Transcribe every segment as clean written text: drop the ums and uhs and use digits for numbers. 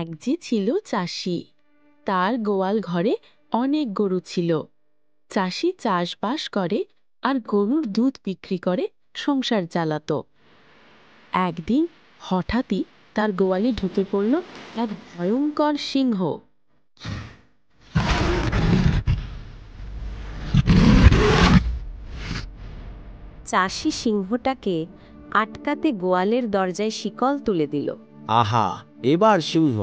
এক যে ছিল চাষি, তার গোয়াল ঘরে অনেক গরু ছিল। চাষি চাষবাস করে আর গরুর দুধ বিক্রি করে সংসার চালাতো। একদিন হঠাৎই তার গোয়ালে ঢুকে পড়ল এক ভয়ঙ্কর সিংহ। চাষি সিংহটাকে আটকাতে গোয়ালের দরজায় শিকল তুলে দিল। আহা, এবার সিংহ,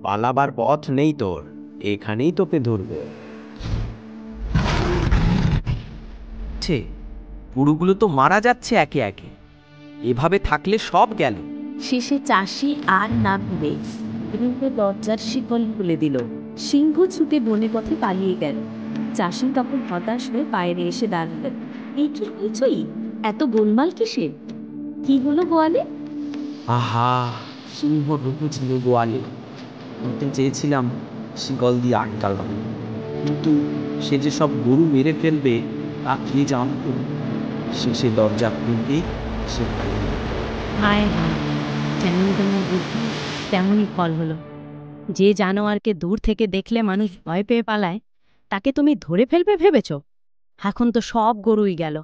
পালাবার পথ নেই তোর, এখানেই তোকে ধরবে। গরুগুলো তো মারা যাচ্ছে একে একে, এভাবে থাকলে সব গেল। শেষে চাষি আর না ভেবে দ্রুত দরজার শিকল খুলে দিল। সিংহ ছুটে বনে পথে পালিয়ে গেল। চাষি তখন হতাশ হয়ে বাইরে এসে দাঁড়ালেন। এই কি হইচই, এত গোলমাল কিসের? কি হলো গোয়ালে? আহা, সিংহ ঢুকেছিল গোয়ালে, বলতে চেয়েছিলাম শিকল দিয়ে আটকালাম, কিন্তু সে যে সব গরু মেরে ফেলবে তা কে জানত। শেষে দরজা খুলতেই সে পালিয়ে গেল। হায় হায়, যেমন তেমন বুদ্ধি তেমনই ফল হলো। যে জানোয়ারকে দূর থেকে দেখলে মানুষ ভয় পেয়ে পালায়, তাকে তুমি ধরে ফেলবে ভেবেছ? এখন তো সব গরুই গেল।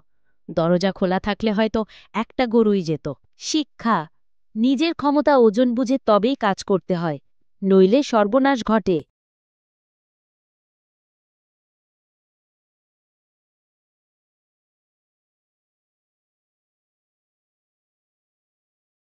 দরজা খোলা থাকলে হয়তো একটা গরুই যেত। শিক্ষা: নিজের ক্ষমতা ওজন বুঝে তবেই কাজ করতে হয়, নইলে সর্বনাশ ঘটে।